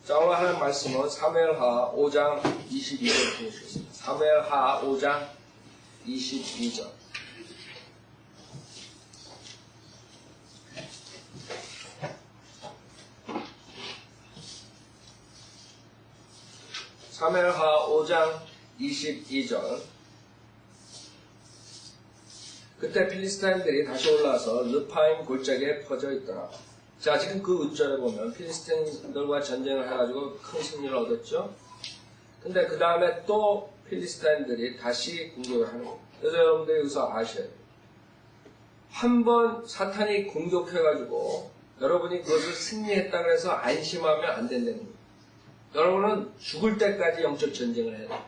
자, 오늘 하는 말씀은 사무엘하 5장 22절 보겠습니다. 사무엘하 5장 22절. 사무엘하 5장 22절. 그때 필리스타인들이 다시 올라와서 르파임 골짜기에 퍼져 있더라. 자, 지금 그 우절에 보면 필리스타인들과 전쟁을 해가지고 큰 승리를 얻었죠. 근데 그 다음에 또 필리스타인들이 다시 공격을 하는 거예요. 그래서 여러분들이 여기서 아셔야 돼요. 한번 사탄이 공격해가지고 여러분이 그것을 승리했다고 해서 안심하면 안 된다는 거예요. 여러분은 죽을 때까지 영적 전쟁을 해야 돼요.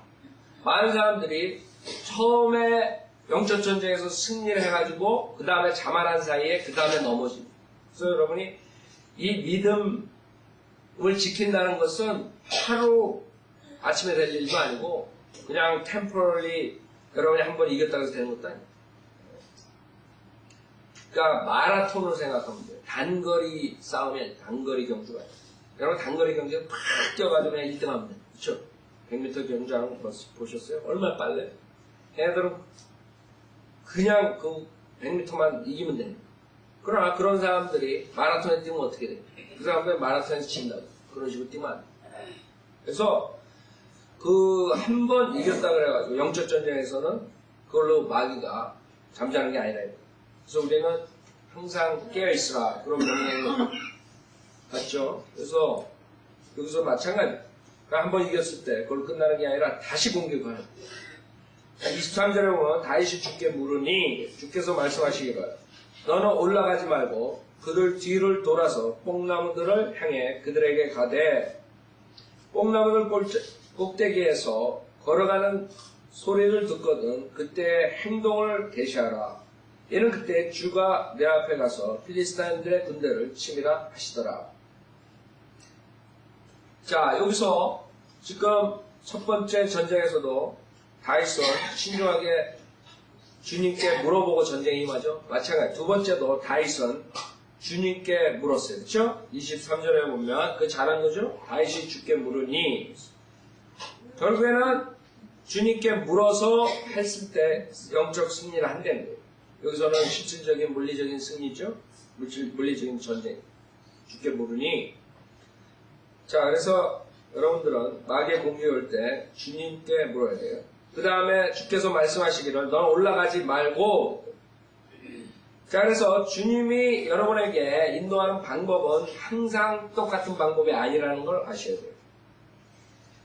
많은 사람들이 처음에 영적 전쟁에서 승리를 해가지고 그 다음에 자만한 사이에 그 다음에 넘어집니다. 그래서 여러분이 이 믿음을 지킨다는 것은 하루 아침에 될 일도 아니고 그냥 temporarily 여러분이 한번 이겼다고 해서 되는 것도 아니에요. 그러니까 마라톤으로 생각하면 돼요. 단거리 싸움이 단거리 경주가 아니에요. 여러분 단거리 경주에 팍 뛰어가지고 그냥 1등 하면 돼요. 그렇죠? 100m 경주하는 거 보셨어요? 얼마나 빨라요? 걔네들은 그냥 그 100m만 이기면 됩니다. 그러나 그런 사람들이 마라톤에 뛰면 어떻게 돼요? 그 사람들이 마라톤에서 진다고. 그런 식으로 뛰면 안 돼요. 그래서 그 한 번 이겼다 그래가지고 영적 전쟁에서는 그걸로 마귀가 잠자는 게 아니라. 그래서 우리는 항상 깨어있으라. 그런 명령을 받죠. 그래서 여기서 마찬가지. 그러니까 한 번 이겼을 때 그걸 끝나는 게 아니라 다시 공격하는 거예요. 23절에 보면 다윗이 주께 물으니 주께서 말씀하시기를 너는 올라가지 말고 그들 뒤를 돌아서 뽕나무들을 향해 그들에게 가되 뽕나무들 꼭대기에서 걸어가는 소리를 듣거든 그때 행동을 개시하라. 이는 그때 주가 내 앞에 가서 필리스타인들의 군대를 치미라 하시더라. 자, 여기서 지금 첫 번째 전쟁에서도 다윗은 신중하게 주님께 물어보고 전쟁에 임하죠. 마찬가지. 두 번째도 다윗은 주님께 물었어요. 그렇죠? 23절에 보면 그 잘한 거죠. 다윗이 주께 물으니 결국에는 주님께 물어서 했을 때 영적 승리를 한다는 거예요. 여기서는 실질적인 물리적인 승리죠. 물리적인 전쟁. 주께 물으니 자, 그래서 여러분들은 마귀의 공격이 올 때 주님께 물어야 돼요. 그 다음에 주께서 말씀하시기를 넌 올라가지 말고. 자, 그래서 주님이 여러분에게 인도하는 방법은 항상 똑같은 방법이 아니라는 걸 아셔야 돼요.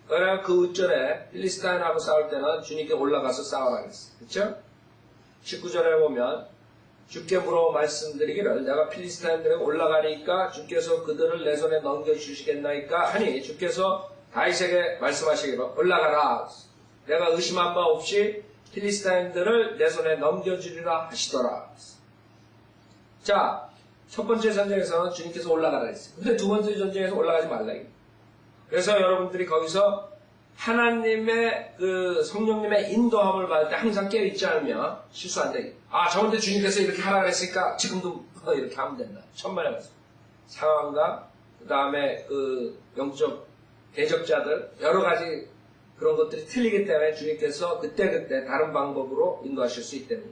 그러나 그 우절에 필리스타인하고 싸울 때는 주님께 올라가서 싸우라 그랬어요. 그렇죠? 19절에 보면 주께 물어 말씀드리기를 내가 필리스타인들에게 올라가니까 주께서 그들을 내 손에 넘겨주시겠나이까 하니 주께서 다윗에게 말씀하시기를 올라가라. 내가 의심한 바 없이 필리스타인들을 내 손에 넘겨주리라 하시더라. 자, 첫 번째 전쟁에서는 주님께서 올라가라 했어요. 근데 두 번째 전쟁에서 올라가지 말라. 그래서 여러분들이 거기서 하나님의 그 성령님의 인도함을 받을 때 항상 깨어있지 않으면 실수 안 되게. 아, 저번에 주님께서 이렇게 하라 그랬으니까 지금도 이렇게 하면 된다. 천만에 말씀. 상황과 그 다음에 그 영적 대적자들 여러 가지 그런 것들이 틀리기 때문에 주님께서 그때그때 다른 방법으로 인도하실 수 있기 때문에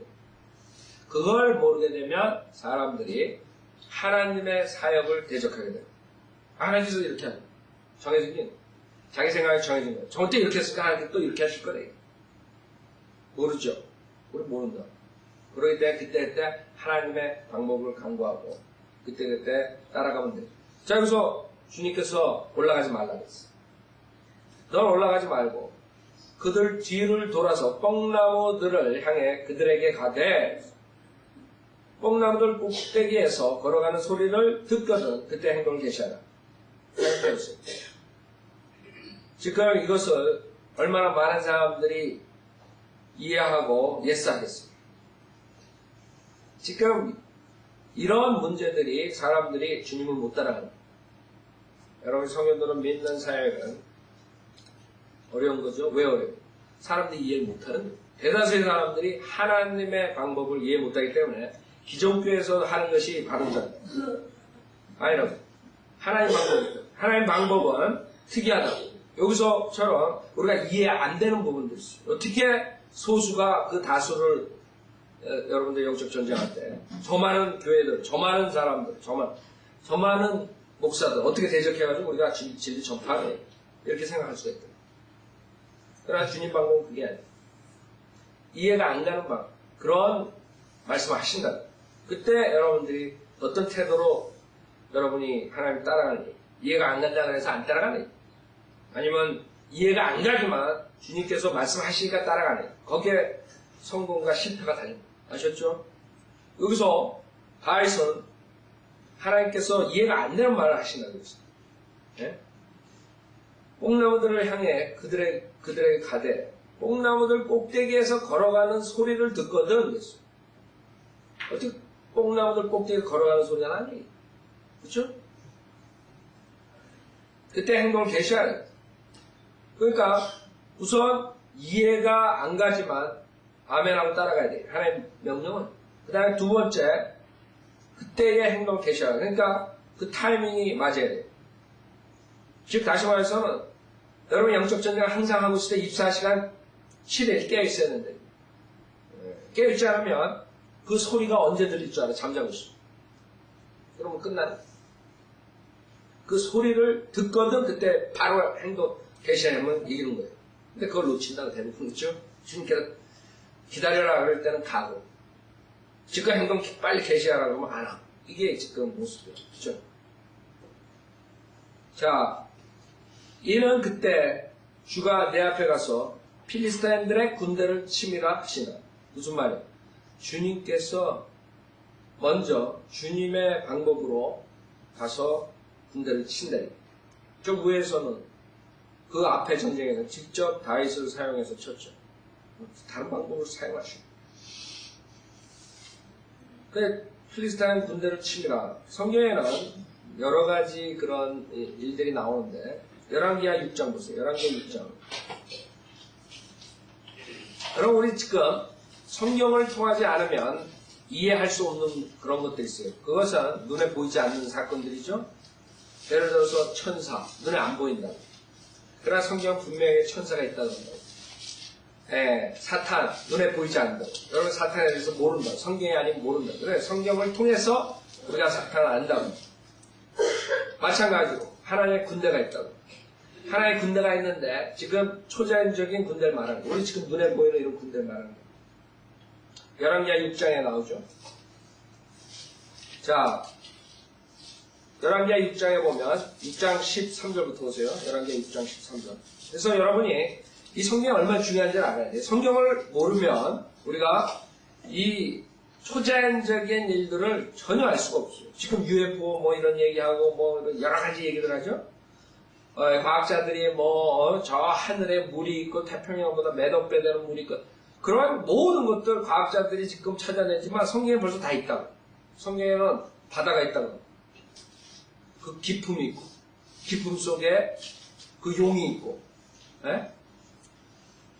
그걸 모르게 되면 사람들이 하나님의 사역을 대적하게 돼요. 하나님께서 이렇게 하는 거예요. 정해진 게 자기 생각이 정해진 거예요. 저때 이렇게 했을까 하나님 또 이렇게 하실 거래요. 모르죠. 우리 모른다. 그러기 때문에 그때 하나님의 방법을 강구하고 그때 따라가면 돼요. 자, 여기서 주님께서 올라가지 말라고 했어요. 넌 올라가지 말고 그들 뒤를 돌아서 뽕나무들을 향해 그들에게 가되 뽕나무들 꼭대기에서 걸어가는 소리를 듣거든 그때 행동을 개시하라. 지금 이것을 얼마나 많은 사람들이 이해하고 예스하겠습니다. 지금 이런 문제들이 사람들이 주님을 못 따라간다. 여러분 성도들은 믿는 사역은 어려운 거죠. 왜 어려워요? 사람들이 이해를 못하는 거예요. 대다수의 사람들이 하나님의 방법을 이해 못하기 때문에 기존교회에서 하는 것이 바른 거예요. 아니라고. 하나님 방법입니다. 하나님 방법은 특이하다고. 여기서처럼 우리가 이해 안 되는 부분도 있어요. 어떻게 소수가 그 다수를 여러분들 영적 전쟁할 때 저 많은 교회들, 저 많은 사람들, 저 많은 목사들 어떻게 대적해가지고 우리가 진리 전파하네 이렇게 생각할 수가 있다. 그러나 주님 방법은 그게 아니에요. 이해가 안 가는 방 그런 말씀을 하신다. 그때 여러분들이 어떤 태도로 여러분이 하나님 따라가니 이해가 안 간다 그래서 안 따라가니 아니면 이해가 안 가지만 주님께서 말씀하시니까 따라가니 거기에 성공과 실패가 달립니다. 아셨죠? 여기서 다윗은 하나님께서 이해가 안 되는 말을 하신다고 했어요. 예? 뽕나무들을 향해 그들에게 가되 뽕나무들 꼭대기에서 걸어가는 소리를 듣거든 그랬어요. 어떻게 뽕나무들 꼭대기에 걸어가는 소리가 나니? 그렇죠? 그때 행동을 계셔야 돼요. 그러니까 우선 이해가 안 가지만 아멘하고 따라가야 돼요. 하나님의 명령은. 그 다음에 두 번째 그때의 행동을 계셔야 돼요. 그러니까 그 타이밍이 맞아야 돼요. 즉 다시 말해서는 여러분 영적 전쟁을 항상 하고 있을 때 24시간 7일 깨어있어야 되는데 깨어있지 않으면 그 소리가 언제 들릴 줄 알아? 잠자고 있어. 그러면 끝나는 그 소리를 듣거든 그때 바로 행동 계시하면 이기는 거예요. 근데 그걸 놓친다고 대부분 그렇죠? 주님께서 기다려라 그럴 때는 가고 지금 행동 빨리 계시하라 그러면 안 하고 이게 지금 모습이에요. 그렇죠? 자, 이는 그때 주가 내 앞에 가서 필리스타인들의 군대를 치미라 하시나. 무슨 말이에요? 주님께서 먼저 주님의 방법으로 가서 군대를 친다. 저 위에서는 그 앞에 전쟁에서 직접 다윗을 사용해서 쳤죠. 다른 방법을 사용하시고. 그 필리스타인 군대를 치미라. 성경에는 여러 가지 그런 일들이 나오는데 열왕기하 6장 보세요. 열왕기하 6장. 여러분 우리 지금 성경을 통하지 않으면 이해할 수 없는 그런 것들이 있어요. 그것은 눈에 보이지 않는 사건들이죠. 예를 들어서 천사, 눈에 안 보인다. 그러나 성경은 분명히 천사가 있다는 거예요. 사탄, 눈에 보이지 않는다. 여러분 사탄에 대해서 모른다. 성경이 아니면 모른다. 그래 성경을 통해서 우리가 사탄을 안다고. 마찬가지로 하나님의 군대가 있다고. 하나의 군대가 있는데 지금 초자연적인 군대를 말하는 거예요. 우리 지금 눈에 보이는 이런 군대를 말하는 거예요. 열왕기하 6장에 나오죠. 자, 열왕기하 6장에 보면 6장 13절부터 보세요. 열왕기하 6장 13절. 그래서 여러분이 이 성경이 얼마나 중요한지를 알아야 돼요. 성경을 모르면 우리가 이 초자연적인 일들을 전혀 알 수가 없어요. 지금 UFO 뭐 이런 얘기하고 뭐 여러 가지 얘기들 하죠. 과학자들이 뭐 저 하늘에 물이 있고 태평양보다 몇억 배 되는 물이 있고 그런 모든 것들 과학자들이 지금 찾아내지만 성경에 벌써 다 있다고. 성경에는 바다가 있다고. 그 기품이 있고 기품 속에 그 용이 있고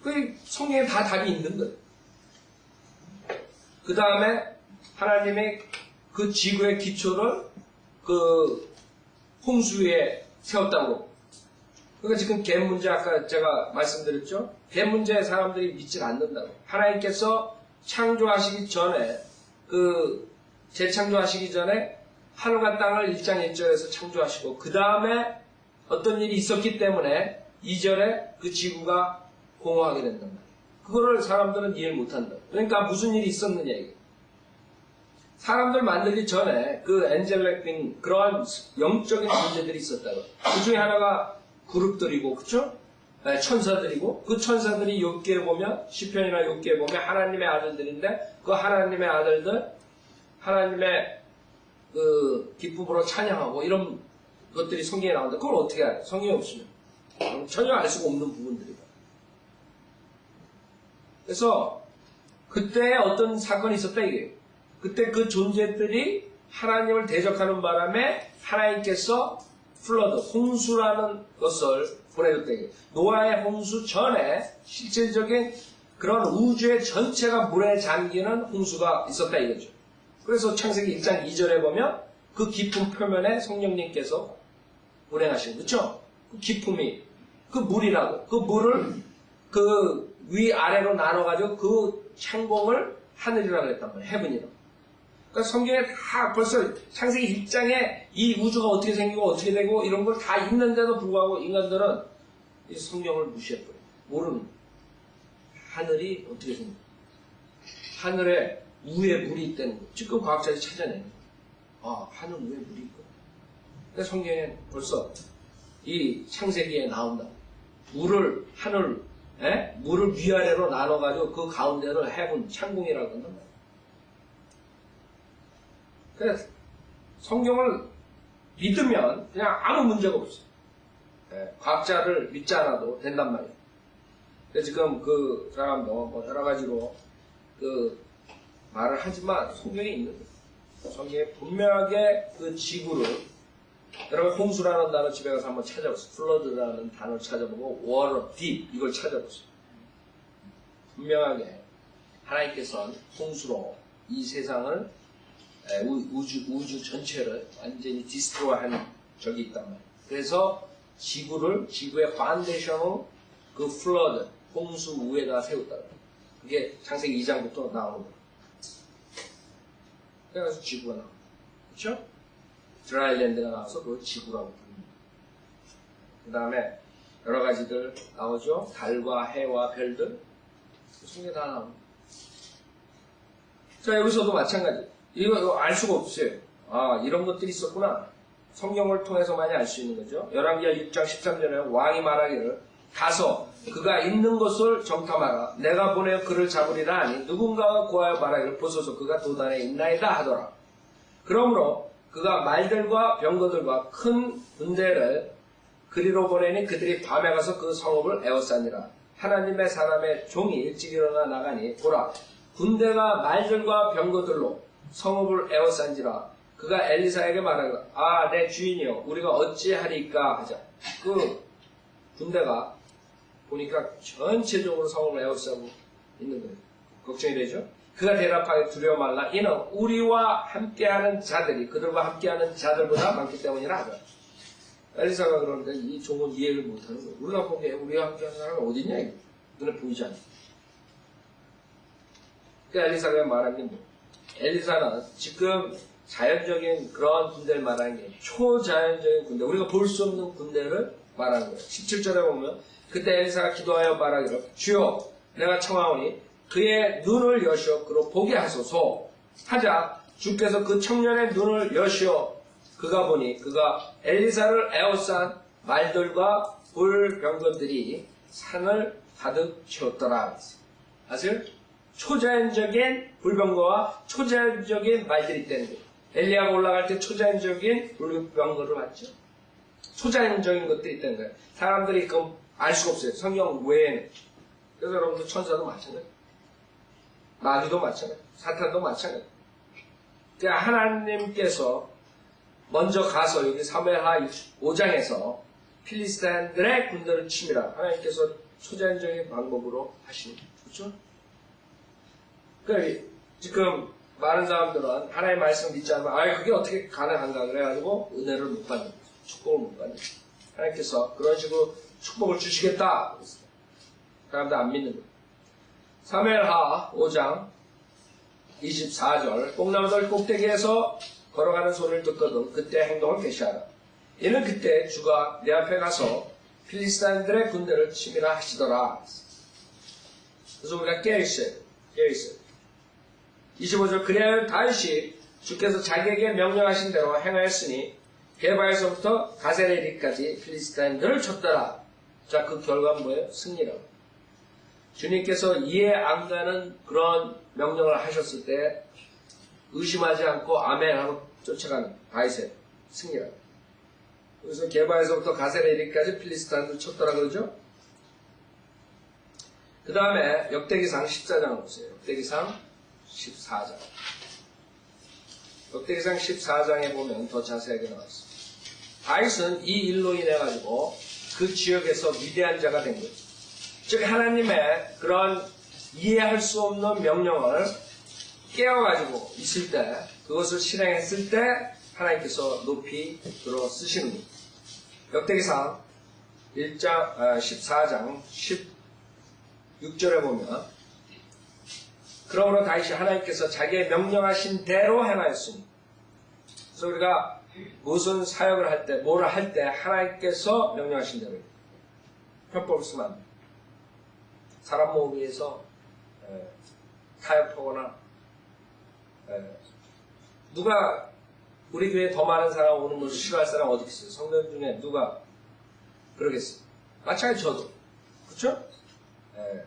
그 성경에 다 답이 있는 거예요. 그 다음에 하나님의 그 지구의 기초를 그 홍수 위에 세웠다고. 그러니까 지금 개 문제 아까 제가 말씀드렸죠. 개 문제에 사람들이 믿지 않는다고. 하나님께서 창조하시기 전에 그 재창조하시기 전에 하늘과 땅을 1장 1절에서 창조하시고 그 다음에 어떤 일이 있었기 때문에 2절에 그 지구가 공허하게 된단 말이에요. 그거를 사람들은 이해를 못한다. 그러니까 무슨 일이 있었느냐 이게. 사람들 만들기 전에 그 엔젤렉 빙 그러한 영적인 존재들이 있었다고. 그 중에 하나가 그룹들이고 그쵸? 천사들이고 그 천사들이 욥기에 보면 시편이나 욥기에 보면 하나님의 아들들인데 그 하나님의 아들들 하나님의 그 기쁨으로 찬양하고 이런 것들이 성경에 나온다. 그걸 어떻게 알아요? 성경이 없으면 전혀 알 수가 없는 부분들이다. 그래서 그때 어떤 사건이 있었다 이게. 그때 그 존재들이 하나님을 대적하는 바람에 하나님께서 플러드, 홍수라는 것을 보내줬다 이게. 노아의 홍수 전에 실질적인 그런 우주의 전체가 물에 잠기는 홍수가 있었다 이거죠. 그래서 창세기 1장 2절에 보면 그 깊은 표면에 성령님께서 운행하신 거죠. 그 기품이 그 물이라고 그 물을 그 위아래로 나눠가지고 그 창공을 하늘이라고 했단 말이에요. 헤븐이라고. 그러니까 성경에 다 벌써 창세기 1장에 이 우주가 어떻게 생기고 어떻게 되고 이런 걸 다 있는데도 불구하고 인간들은 이 성경을 무시해버려요. 모르는 거예요. 하늘이 어떻게 생겨? 하늘에 위에 물이 있다는 거. 지금 과학자들이 찾아내는 거예요. 아, 하늘 위에 물이 있고. 근데 성경에 벌써 이 창세기에 나온다. 물을 물을 위아래로 나눠가지고 그 가운데를 헤븐 창공이라고 한단 말이에요. 그래서 성경을 믿으면 그냥 아무 문제가 없어요. 과학자를 믿지 않아도 된단 말이에요. 근데 지금 그 사람도 뭐 여러 가지로 그 말을 하지만 성경에 있는 거예요. 성경에 분명하게 그 지구를 여러분 홍수라는 단어 집에 가서 한번 찾아보세요. 플러드라는 단어를 찾아보고 water, deep 이걸 찾아보세요. 분명하게 하나님께서는 홍수로 이 세상을 우주 전체를 완전히 디스트로이한 적이 있단 말이에요. 그래서 지구의 파운데이션을 그 플러드, 홍수 위에다 세웠다. 그게 창세기 2장부터 나오는 거예요. 그래서 지구가 나옵니다. 그렇죠? 드라일랜드가 나와서 그걸 지구라고 부릅니다. 그 다음에 여러 가지들 나오죠. 달과 해와 별들. 그게 다 나옵니다. 자, 여기서도 마찬가지. 이거 알 수가 없어요. 아, 이런 것들이 있었구나. 성경을 통해서만이 알 수 있는 거죠. 열왕기하 6장 13절에 왕이 말하기를 가서 그가 있는 것을 정탐하라. 내가 보내어 그를 잡으리라 하니 누군가가 고하여 말하기를 보소서 그가 도단에 있나이다 하더라. 그러므로 그가 말들과 병거들과 큰 군대를 그리로 보내니 그들이 밤에 가서 그 성읍을 에워싸니라. 하나님의 사람의 종이 일찍 일어나 나가니 보라 군대가 말들과 병거들로 성읍을 에워싼지라. 그가 엘리사에게 말하기를 아, 내 주인이여 우리가 어찌하리까 하자. 그 군대가 보니까 전체적으로 성읍을 에워싸고 있는 거예요. 걱정이 되죠? 그가 대답하게 두려워 말라. 이는 우리와 함께하는 자들이 그들과 함께하는 자들보다 많기 때문이라 하더라. 엘리사가 그러는데 이 종은 이해를 못하는 거예요. 우리가 보기에 우리와 함께하는 사람이 어딨냐 이거. 눈에 보이지 않아. 그러니까 엘리사가 말한 게 뭐? 엘리사는 지금 자연적인 그런 군대를 말하는 게 초자연적인 군대, 우리가 볼 수 없는 군대를 말하는 거예요. 17절에 보면 그때 엘리사가 기도하여 말하기를 주여 내가 청하오니 그의 눈을 여시어 그로 보게 하소서 하자. 주께서 그 청년의 눈을 여시어 그가 보니 그가 엘리사를 에워싼 말들과 불병거들이 산을 가득 채웠더라. 아세요? 초자연적인 불병거와 초자연적인 말들이 있다는 거예요. 엘리야가 올라갈 때 초자연적인 불병거를 봤죠. 초자연적인 것들이 있다는 거예요. 사람들이 그건 알 수가 없어요. 성경 외에는. 그래서 여러분들 천사도 마찬가지예요. 마귀도 마찬가지예요. 사탄도 마찬가지예요. 그러니까 하나님께서 먼저 가서 여기 사무엘하 5장에서 필리스타인들의 군대를 치미라. 하나님께서 초자연적인 방법으로 하시는 거죠. 그러니까 지금 많은 사람들은 하나님의 말씀 믿지 않으면 아 그게 어떻게 가능한가 그래가지고 은혜를 못 받는 거죠. 축복을 못 받는 거죠. 하나님께서 그런 식으로 축복을 주시겠다. 사람들 안 믿는 거예요. 사무엘하 5장 24절 뽕나무들 꼭대기에서 걸어가는 소리를 듣거든 그때 행동을 개시하라. 이는 그때 주가 내 앞에 가서 필리스타인들의 군대를 치미라 하시더라. 그래서 우리가 깨어있어요. 25절 그래야 다윗이 주께서 자기에게 명령하신 대로 행하였으니 게바에서부터 가세레리까지 필리스타인들을 쳤더라. 자, 그 결과는 뭐예요? 승리라고. 주님께서 이해 안 가는 그런 명령을 하셨을 때 의심하지 않고 아멘 하고 쫓아가는 다윗의 승리라고. 그래서 게바에서부터 가세레리까지 필리스타인들을 쳤더라 그러죠? 그 다음에 역대기상 14장을 보세요. 역대기상 14장. 역대기상 14장에 보면 더 자세하게 나왔습니다. 다윗은 이 일로 인해 가지고 그 지역에서 위대한 자가 된 거죠. 즉 하나님의 그런 이해할 수 없는 명령을 깨어가지고 있을 때 그것을 실행했을 때 하나님께서 높이 들어 쓰시는 겁니다. 역대기상 14장 16절에 보면 그러므로 다윗이 하나님께서 자기의 명령하신 대로 행하였으니, 그래서 우리가 무슨 사역을 할 때, 뭐를 할 때 하나님께서 명령하신 대로 편법을 쓰면 안 돼. 사람 모으기에서 타협하거나 누가 우리 교회에 더 많은 사람 오는 것을 싫어할 사람 어디 있어요? 성도들 중에 누가 그러겠어요? 마찬가지 저도. 그렇죠?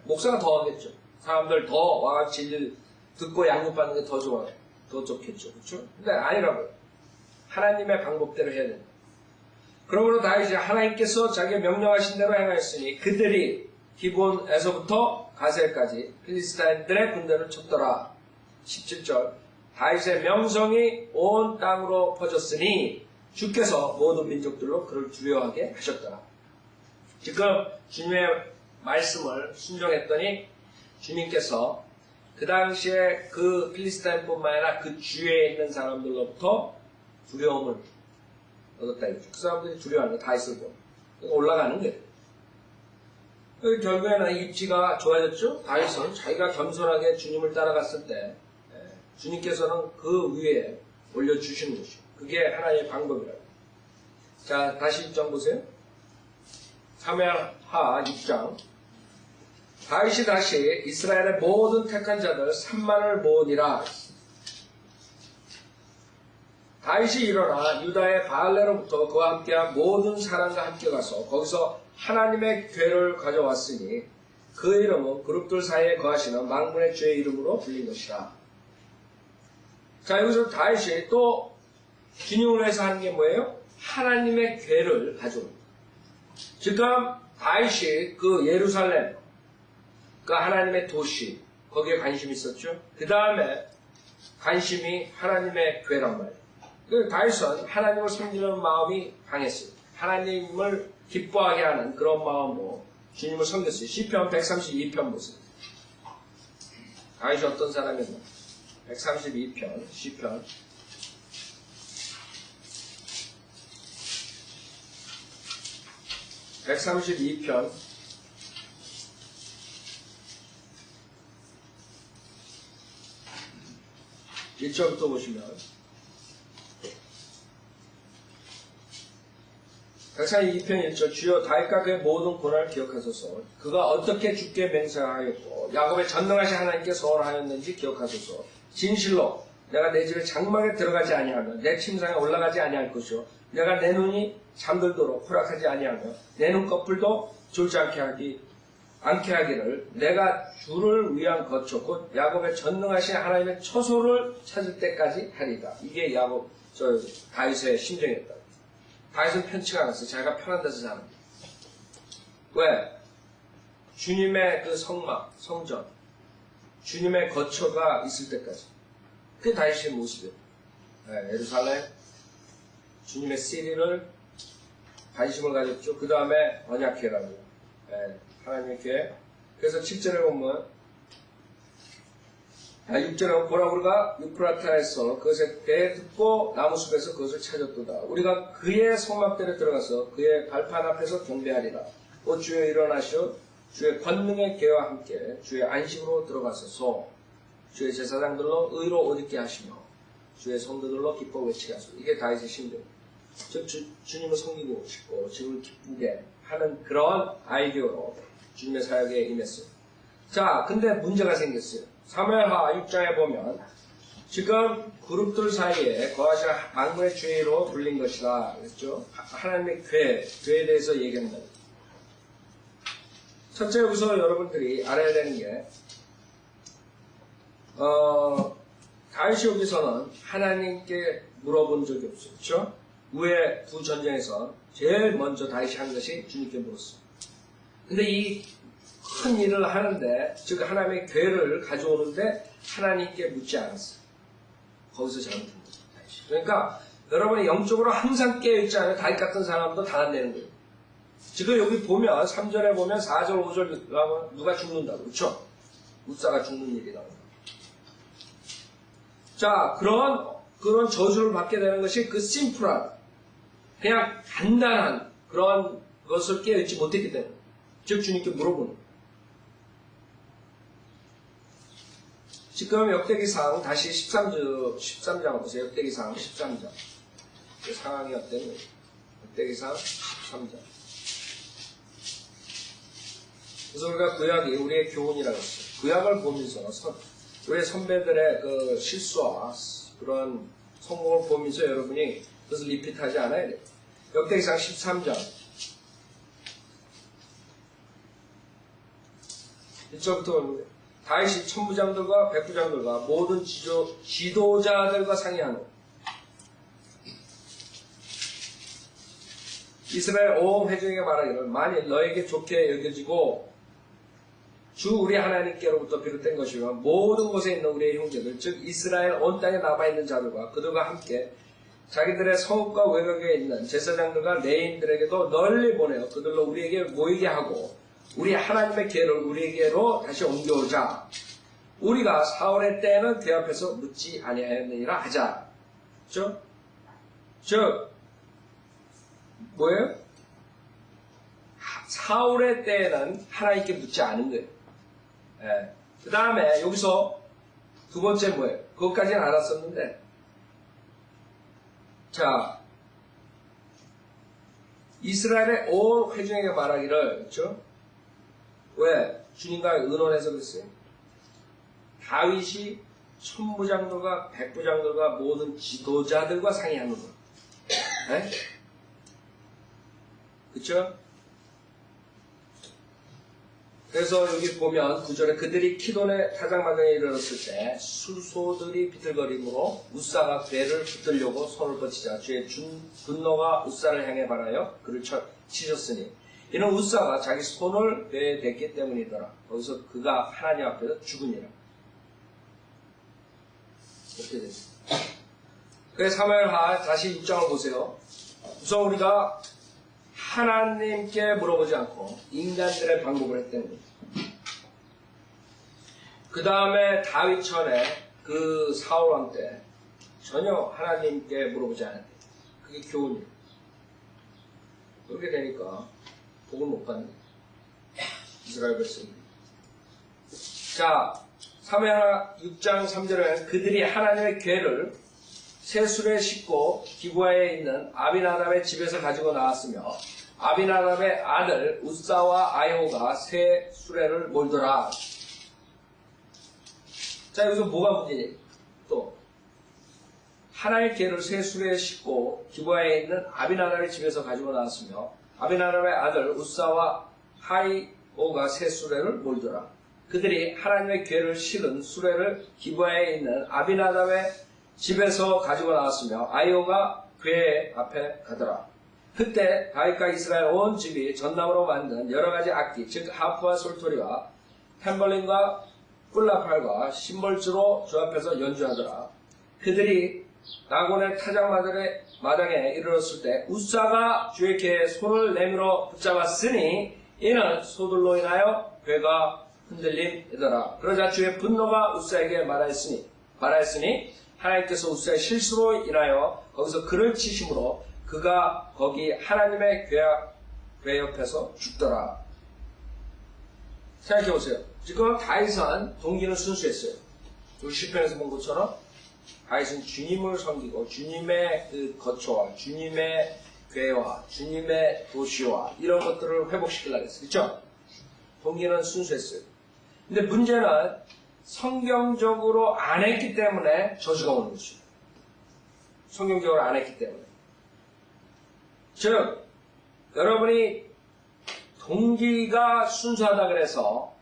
목사가 더 하겠죠. 사람들 더 와가 진리를 듣고 양육받는 게 더 좋아요. 더 좋겠죠. 그렇죠? 근데 아니라고요. 하나님의 방법대로 해야 된다. 그러므로 다윗이 하나님께서 자기 명령하신 대로 행하였으니 그들이 기본에서부터 가셀까지 필리스타인들의 군대를 쳤더라. 17절 다윗의 명성이 온 땅으로 퍼졌으니 주께서 모든 민족들로 그를 두려워하게 하셨더라. 지금 주님의 말씀을 순종했더니 주님께서 그 당시에 그 필리스타인뿐만 아니라 그 주위에 있는 사람들로부터 두려움을 얻었다. 그 사람들이 두려워하는 게 다윗을 보고 올라가는 거예요. 결국에는 입지가 좋아졌죠. 다윗은 자기가 겸손하게 주님을 따라갔을 때 주님께서는 그 위에 올려주시는 것이죠. 그게 하나님의 방법이라고. 자, 다시 6장 보세요. 사무엘하 6장. 다윗이 다시 이스라엘의 모든 택한 자들 3만을 모으니라. 다윗이 일어나 유다의 바알레로부터 그와 함께한 모든 사람과 함께 가서 거기서 하나님의 궤를 가져왔으니 그 이름은 그룹들 사이에 거하시는 만군의 주의 이름으로 불린 것이라. 자, 여기서 다윗이 또 주님을 위해서 하는 게 뭐예요? 하나님의 궤를 가져옵니다. 지금 다윗이 그 예루살렘, 그 하나님의 도시, 거기에 관심이 있었죠. 그 다음에 관심이 하나님의 궤란 말이에요. 그 다윗은 하나님을 섬기는 마음이 강했어요. 하나님을 기뻐하게 하는 그런 마음으로 주님을 섬겼어요. 시편 132편 보세요. 다윗이 어떤 사람이었나? 132편 시편 132편 1절부터 보시면 132편 1절 주여 다윗과 그의 모든 고난을 기억하소서. 그가 어떻게 주께 맹세하였고 야곱의 전능하신 하나님께 서원하였는지 기억하소서. 진실로 내가 내 집의 장막에 들어가지 아니하며 내 침상에 올라가지 아니할 것이요 내가 내 눈이 잠들도록 허락하지 아니하며 내 눈꺼풀도 졸지 않게 하기를 내가 주를 위한 거처 곧 야곱의 전능하신 하나님의 처소를 찾을 때까지 하리다. 이게 다윗의 심정이었다. 다윗은 편치가 않았어요. 자기가 편한 데서 사는. 왜? 주님의 그 성막, 성전, 주님의 거처가 있을 때까지. 그게 다윗의 모습이에요. 예루살렘, 주님의 시리를 관심을 가졌죠. 그 다음에 언약궤라고. 하나님의 궤. 그래서 7절에 보면 6절에 보면 보라 우리가 유프라타에서 그것의 궤 듣고 나무숲에서 그것을 찾았도다. 우리가 그의 성막대로 들어가서 그의 발판 앞에서 경배하리라. 오 주여 일어나시오. 주의 권능의 궤와 함께 주의 안식으로 들어가소서. 주의 제사장들로 의로 옷 입게 하시며 주의 성도들로 기뻐 외치게 하소서. 이게 다윗의 심정. 즉 주님을 섬기고 싶고 주님을 기쁘게 하는 그런 아이디어로 주님의 사역에 임했어요. 자, 근데 문제가 생겼어요. 사무엘하 6장에 보면 지금 그룹들 사이에 거하신 만군의 주의로 불린 것이다 그랬죠. 하나님의 궤에 대해서 얘기한다. 첫째 여기서 여러분들이 알아야 되는 게 다윗이 여기서는 하나님께 물어본 적이 없어요. 그렇죠? 위에 두 전쟁에서 제일 먼저 다윗이 한 것이 주님께 물었어요. 근데 이 큰 일을 하는데, 즉 하나님의 궤를 가져오는데 하나님께 묻지 않았어요. 거기서 잘못한 거죠. 그러니까 여러분이 영적으로 항상 깨어있지 않은 다윗 같은 사람도 당한다는 거예요. 지금 여기 보면 3절에 보면 4절 5절 나오면 누가 죽는다고 그렇죠? 웃사가 죽는 일이 나옵니다. 자, 그런 저주를 받게 되는 것이 그 심플한 그냥 간단한 그런 그것을 깨닫지 못했기 때문에. 즉 주님께 물어보는 거예요. 지금 역대기상 다시 13장 보세요. 역대기상 13장. 그 상황이 어땠는지. 역대기상 13장. 그래서 우리가 구약이 우리의 교훈이라고 했어요. 구약을 보면서 우리의 선배들의 그 실수와 그런 성공을 보면서 여러분이 그것을 리핏하지 않아야 돼요. 역대기상 13장 1절부터 다윗이 천부장들과 백부장들과 모든 지도자들과 상의하는 이스라엘 온 회중에게 말하기를 만일 너에게 좋게 여겨지고 주 우리 하나님께로부터 비롯된 것이며 모든 곳에 있는 우리의 형제들 즉 이스라엘 온 땅에 남아있는 자들과 그들과 함께 자기들의 성읍과 외곽에 있는 제사장들과 레인들에게도 널리 보내어 그들로 우리에게 모이게 하고 우리 하나님의 계를 우리에게로 다시 옮겨오자. 우리가 사울의 때에는 그 앞에서 묻지 아니하였느니라 하자. 그렇죠? 즉 뭐예요? 사울의 때에는 하나님께 묻지 않은 거예요. 예. 그 다음에 여기서 두 번째 뭐예요? 그것까지는 알았었는데 자 이스라엘의 온 회중에게 말하기를 그렇죠? 왜? 주님과 의논해서 그랬어요. 다윗이 천부장들과 백부장들과 모든 지도자들과 상의하는 거예요. 네? 그쵸? 그래서 여기 보면 9절에 그들이 키돈의 타작마당에 이르렀을 때 수소들이 비틀거림으로 우사가 괴를 붙들려고 손을 뻗치자 주의 분노가 우사를 향해 발하여 그를 치셨으니 이는 우사가 자기 손을 괴에 댔기 때문이더라. 거기서 그가 하나님 앞에서 죽으니라. 이렇게 됐습니다. 그래서 사무엘하 다시 6장을 보세요. 우선 우리가 하나님께 물어보지 않고 인간들의 방법을 했다는 거예요. 그 다음에 다윗 전에 그 사울왕 때 전혀 하나님께 물어보지 않았대요. 그게 교훈이에요. 그렇게 되니까 복을 못 받는 이스라엘 백성이. 자, 사무엘하 6장 3절에는 그들이 하나님의 궤를 새 수레에 싣고 기브아에 있는 아비나답의 집에서 가지고 나왔으며 아비나답의 아들 우사와 아이오가 새 수레를 몰더라. 자, 여기서 뭐가 문제냐? 또 하나님의 궤를 새 수레에 싣고 기브아에 있는 아비나답의 집에서 가지고 나왔으며 아비나답의 아들 우사와 아이오가 새 수레를 몰더라. 그들이 하나님의 궤를 실은 수레를 기브아에 있는 아비나답의 집에서 가지고 나왔으며 아이오가 궤 앞에 가더라. 그때 다윗과 이스라엘 온 집이 전나무로 만든 여러가지 악기 즉 하프와 솔토리와 탬벌린과 뿔나팔과 심벌주로 주 앞에서 연주하더라. 그들이 나곤의 타작마당에 이르렀을 때 우사가 주의 궤에 손을 내밀어 붙잡았으니 이는 소들로 인하여 궤가 흔들림이더라. 그러자 주의 분노가 우사에게 말하였으니 하나님께서 우사의 실수로 인하여 거기서 그를 치심으로 그가 거기 하나님의 궤 옆에서 죽더라. 생각해보세요. 지금 다윗은 동기는 순수했어요. 우리 시편에서 본 것처럼 다윗은 주님을 섬기고 주님의 그 거처와 주님의 궤와 주님의 도시와 이런 것들을 회복시키려고 했어요. 그렇죠? 동기는 순수했어요. 근데 문제는 성경적으로 안 했기 때문에 저주가 오는 것이죠. 성경적으로 안 했기 때문에. 즉, 여러분이 동기가 순수하다 그래서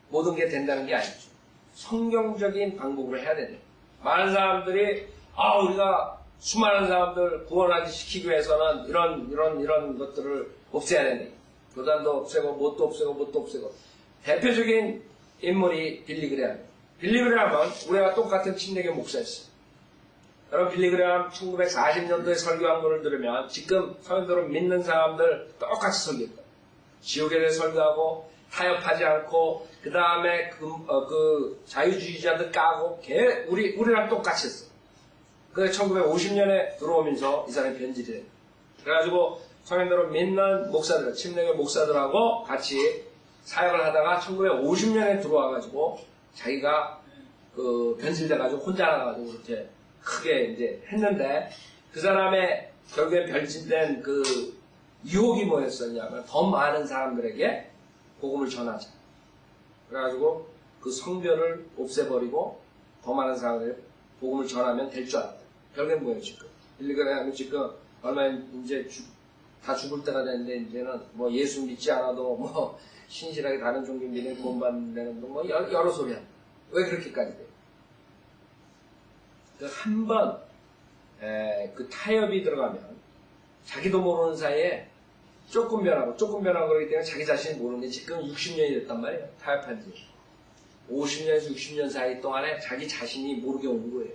모든 게 된다는 게 아니죠. 성경적인 방법으로 해야 되는. 많은 사람들이 우리가 수많은 사람들 구원하기 시키기 위해서는 이런 것들을 없애야 되는. 교단도 없애고 뭣도 없애고 대표적인 인물이 빌리그레함. 빌리그레함은 우리가 똑같은 침례교 목사였어요. 여러분 빌리그레함 1940년도에 설교한 거를 들으면 지금 성도를 믿는 사람들 똑같이 설교했다. 지옥에 대해 설교하고 타협하지 않고 그 다음에 그 자유주의자들 까고 우리랑 똑같이 했어. 그래서 1950년에 들어오면서 이 사람이 변질이 돼. 그래가지고 성인들을 믿는 목사들, 침례교 목사들하고 같이 사역을 하다가 1950년에 들어와가지고 자기가 그 변질돼가지고 혼자 나가지고 그렇게 크게 이제 했는데 그 사람의 결국에 변질된 그 유혹이 뭐였었냐면 더 많은 사람들에게 복음을 전하자. 그래가지고 그 성별을 없애버리고 더 많은 사람들에게 복음을 전하면 될 줄 알았다. 결국엔 뭐예요 지금? 빌리그레함이 지금 얼마 이제 다 죽을 때가 됐는데 이제는 뭐 예수 믿지 않아도 뭐 신실하게 다른 종교 믿는 구원받는 뭐 여러 소리 한다. 왜 그렇게까지 돼요? 그 한번 그 타협이 들어가면 자기도 모르는 사이에 조금 변하고 그러기 때문에 자기 자신이 모르는 게 지금 60년이 됐단 말이에요. 타협한 지 50년에서 60년 사이 동안에 자기 자신이 모르게 온 거예요.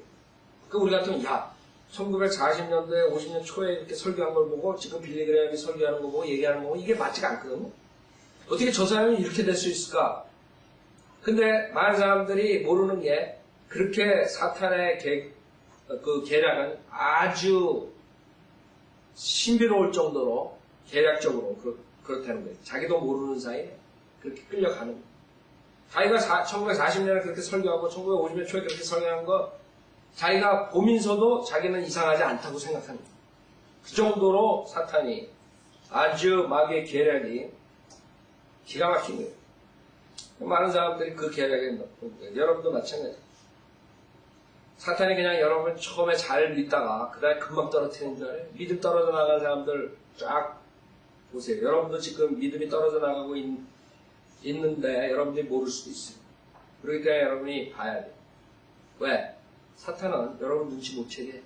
그 우리 같으면 야 1940년도에 50년 초에 이렇게 설교한 걸 보고 지금 빌리그레함이 설교하는 거 보고 얘기하는 거 보고 이게 맞지가 않거든요. 어떻게 저 사람이 이렇게 될 수 있을까? 근데 많은 사람들이 모르는 게 그렇게 사탄의 그 계략은 아주 신비로울 정도로 계략적으로 그렇다는 거예요. 자기도 모르는 사이에 그렇게 끌려가는 거예요. 자기가 1940년에 그렇게 설교하고 1950년 초에 그렇게 설교한 거 자기가 보면서도 자기는 이상하지 않다고 생각하는 거예요. 그 정도로 사탄이 아주 마귀의 계략이 기가 막힌 거예요. 많은 사람들이 그 계략에 넣는 거예요. 여러분도 마찬가지예요. 사탄이 그냥 여러분 처음에 잘 믿다가 그 다음에 금방 떨어뜨리는 줄 알아요. 믿음 떨어져 나간 사람들 쫙 보세요. 여러분도 지금 믿음이 떨어져 나가고 있는데 여러분들이 모를 수도 있어요. 그러기 때문에 여러분이 봐야 돼요. 왜? 사탄은 여러분 눈치 못 채게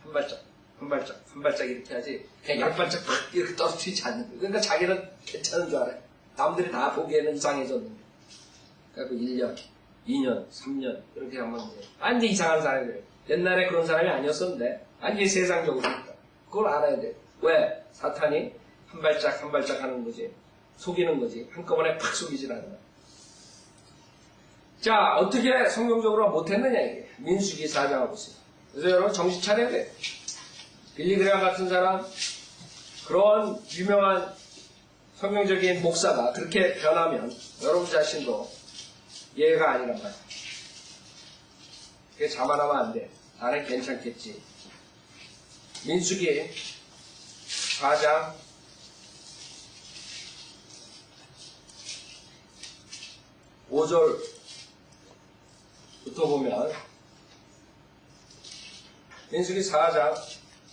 한 발짝 이렇게 하지 그냥 10발짝 팍 이렇게 떨어뜨리지 않는 거예요. 그러니까 자기는 괜찮은 줄 알아요. 남들이 다 보기에는 이상해졌는데. 그래서 1년, 2년, 3년 이렇게 하면 완전 이상한 사람이에요. 옛날에 그런 사람이 아니었었는데 완전히 세상적으로 있다. 그걸 알아야 돼요. 왜? 사탄이 한 발짝 하는 거지. 속이는 거지. 한꺼번에 팍 속이질 않아. 자, 어떻게 성경적으로 못했느냐 이게. 민수기 4장을 보세요. 그래서 여러분 정신 차려야 돼요. 빌리그레함 같은 사람, 그런 유명한 성경적인 목사가 그렇게 변하면 여러분 자신도 예가 아니란 말이야. 그게 자만하면 안 돼. 나는 괜찮겠지. 민수기 4장 5절부터 보면 민수기 4장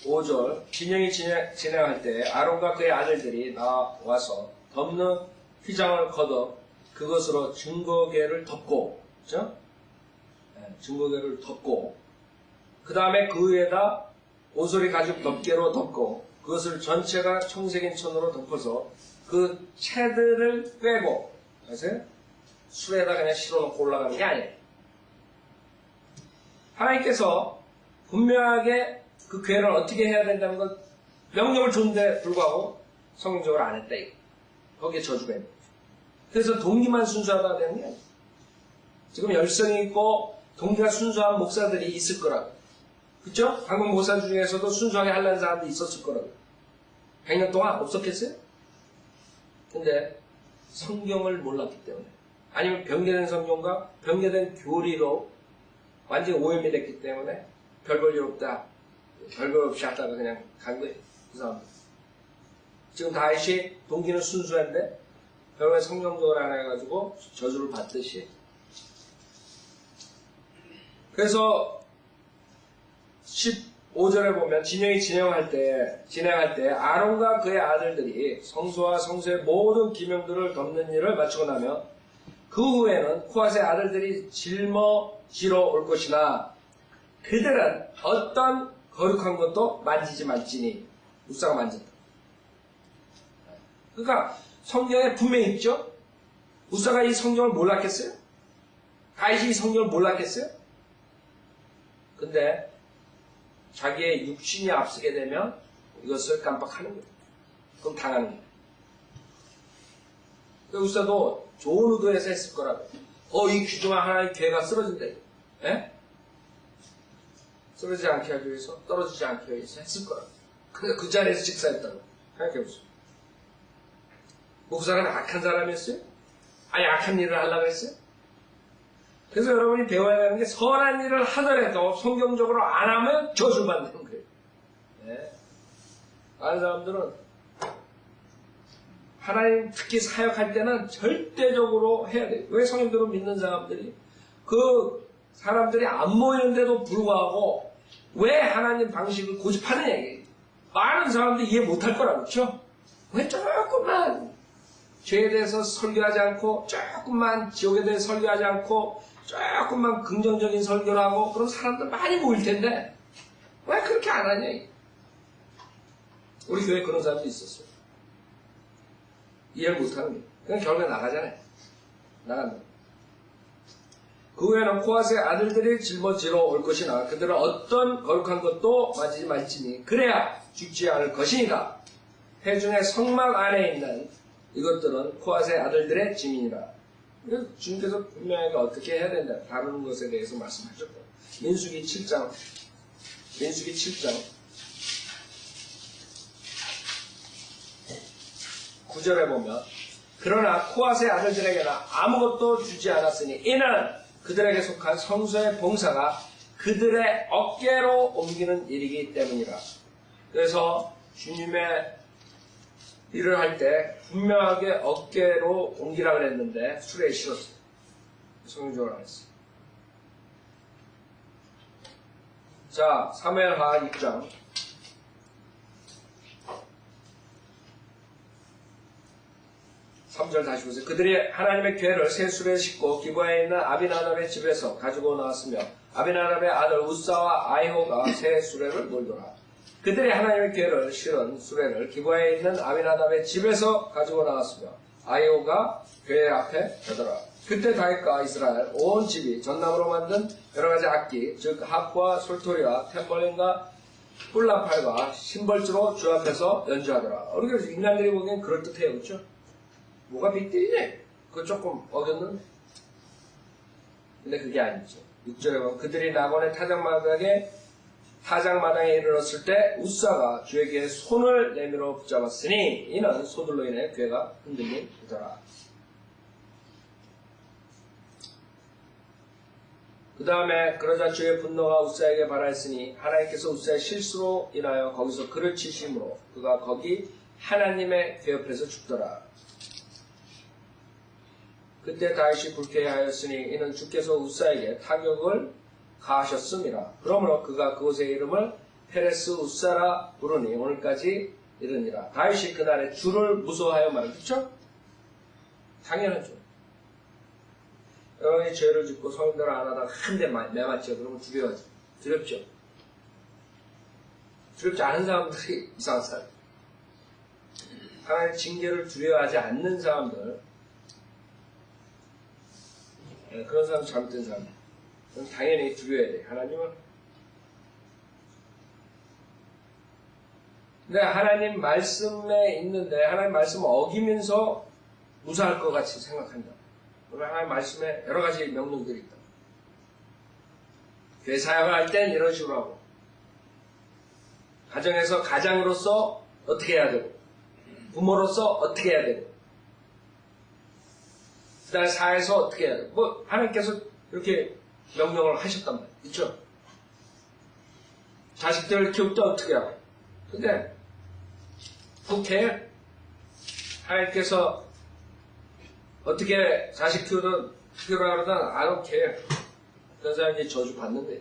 5절 진영이 진행할 때 아론과 그의 아들들이 나와서 덮는 휘장을 걷어 그것으로 증거궤를 덮고, 그죠? 증거궤를 덮고 그 다음에 그 위에다 오소리 가죽 덮개로 덮고 그것을 전체가 청색인 천으로 덮어서 그 채들을 빼고, 아세요? 술에다 그냥 실어놓고 올라가는 게 아니에요. 하나님께서 분명하게 그 궤를 어떻게 해야 된다는 건 명령을 줬는데 불구하고 성경적으로 안 했다 이거. 거기에 저주가 있는 거죠. 그래서 동기만 순수하다 되는 게 아니에요. 지금 열성이 있고 동기가 순수한 목사들이 있을 거라고. 그쵸? 한국 목사 중에서도 순수하게 하려는 사람도 있었을 거라고. 100년 동안 없었겠어요? 근데 성경을 몰랐기 때문에 아니면 변개된 성경과 변개된 교리로 완전히 오염이 됐기 때문에 별볼 일 없다. 별별 없이 하다가 그냥 간 거예요. 그 사람들. 지금 다윗이 동기는 순수한데 결국에 성경적으로 안 해가지고 저주를 받듯이. 그래서 15절에 보면 진영이 진행할 때 아론과 그의 아들들이 성소와 성소의 모든 기명들을 덮는 일을 마치고 나면 그 후에는 코앗의 아들들이 짊어지러 올 것이나 그들은 어떤 거룩한 것도 만지지 말지니 무사가 만진다. 그러니까 성경에 분명히 있죠. 무사가 이 성경을 몰랐겠어요? 다윗이 이 성경을 몰랐겠어요? 근데 자기의 육신이 앞서게 되면 이것을 깜빡하는 거예요. 그럼 당하는 거예요. 그 우사도 좋은 의도에서 했을 거라고. 이 귀중한 하나의 괴가 쓰러진대. 예? 쓰러지지 않게 하기 위해서, 떨어지지 않게 하기 위해서 했을 거라고. 근데 그 자리에서 직사했다고. 생각해보세요. 뭐 그 사람이 악한 사람이었어요? 아니 악한 일을 하려고 했어요? 그래서 여러분이 배워야 되는 게 선한 일을 하더라도 성경적으로 안 하면 저주받는 거예요. 네. 다른 사람들은 하나님 특히 사역할 때는 절대적으로 해야 돼요. 왜 성경대로 믿는 사람들이 그 사람들이 안 모이는데도 불구하고 왜 하나님 방식을 고집하느냐 이게 많은 사람들이 이해 못할 거라 그렇죠? 왜 조금만 죄에 대해서 설교하지 않고 조금만 지옥에 대해서 설교하지 않고 조금만 긍정적인 설교를 하고 그럼 사람들 많이 모일 텐데 왜 그렇게 안 하냐 이게. 우리 교회에 그런 사람도 있었어요. 이해를 못하는 거예요. 그냥 결국에 나가잖아요. 나간다. 그 후에는 코앗의 아들들이 짊어지러 올 것이나 그들은 어떤 거룩한 것도 만지지 말지니 그래야 죽지 않을 것이니까 회중의 성막 안에 있는 이것들은 코앗의 아들들의 짐이니라. 주님께서 분명하게 어떻게 해야 된다 다루는 것에 대해서 말씀하셨고 민수기 7장 9절에 보면 그러나 코앗의 아들들에게는 아무것도 주지 않았으니 이는 그들에게 속한 성소의 봉사가 그들의 어깨로 옮기는 일이기 때문이라. 그래서 주님의 일을 할 때 분명하게 어깨로 옮기라 그랬는데 수레에 실었어요. 성경적으로 안 했어요. 자, 사무엘하 6장 3절 다시 보세요. 그들이 하나님의 궤를 새 수레에 싣고 기브아에 있는 아비나답의 집에서 가지고 나왔으며 아비나답의 아들 우사와 아이호가 새 수레를 몰더라. 그들이 하나님의 궤를 실은 수레를 기브아에 있는 아비나답의 집에서 가지고 나왔으며 아이호가 궤 앞에 서더라. 그때 다윗과 이스라엘 온 집이 전나무로 만든 여러가지 악기 즉 하프와 솔토리와 탬버린과 훌라팔과 심벌주로 주 앞에서 연주하더라. 우리가 인간들이 보기엔 그럴듯해요. 그렇죠? 뭐가 빅딜이네. 그거 조금 어겼는데. 근데 그게 아니죠. 6절에 보면 그들이 나곤의 타작마당에 이르렀을 때 우사가 주의 귀에 손을 내밀어 붙잡았으니 이는 소들로 인해 귀가 흔들리더라. 그 다음에 그러자 주의 분노가 우사에게 발하였으니 하나님께서 우사의 실수로 인하여 거기서 그를 치심으로 그가 거기 하나님의 궤 옆에서 죽더라. 그때 다윗이 불쾌하였으니 이는 주께서 우사에게 타격을 가하셨음이라. 그러므로 그가 그곳의 이름을 페레스 우사라 부르니 오늘까지 이르니라. 다윗이 그날에 주를 무서워하여 말했죠? 당연하죠. 여러분이 죄를 짓고 성인대로 안 하다가 한 대 매맞죠. 그러면 두려워하죠. 두렵죠. 두렵지 않은 사람들이 이상한 사람. 하나님의 징계를 두려워하지 않는 사람들, 그런 사람 잘못된 사람. 그럼 당연히 두려워야 돼. 하나님은. 근데 하나님 말씀에 있는데 하나님 말씀을 어기면서 무사할 것 같이 생각한다. 그러면 하나님 말씀에 여러 가지 명령들이 있다. 교회 사역을 할 땐 이런 식으로 하고 가정에서 가장으로서 어떻게 해야 되고 부모로서 어떻게 해야 되고 그 다음에 사회에서 어떻게 해야 되고 뭐 하나님께서 이렇게 명령을 하셨단 말이에요. 그렇죠? 자식들을 키울 때 어떻게 하고 근데 그렇게 하나님께서 어떻게 자식 키우든 그러든 안 오케이. 그런 사람이 저주 받는데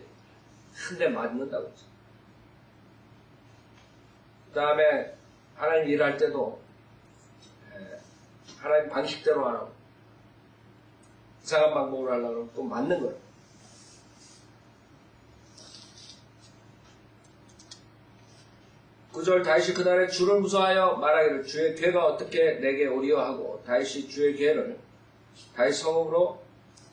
한 대 맞는다고 했죠. 그 다음에 하나님 일할 때도 하나님 방식대로 안 하고 이상한 방법으로 하려고 하면 또 맞는 거예요. 구절 다윗이 그날에 주를 무서워하여 말하기를 주의 궤가 어떻게 내게 오리요 하고 다윗이 주의 궤를 다윗 성읍으로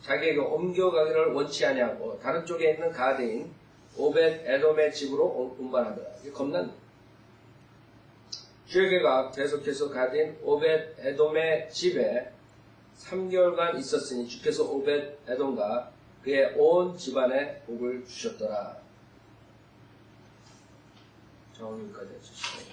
자기에게 옮겨가기를 원치 아니하고 다른 쪽에 있는 가드인 오벳 에돔의 집으로 운반하더라. 이게 겁난 주의 궤가 계속해서 가드인 오벳 에돔의 집에 3개월간 있었으니 주께서 오벳 에돔과 그의 온 집안에 복을 주셨더라. 정리까지 해주시고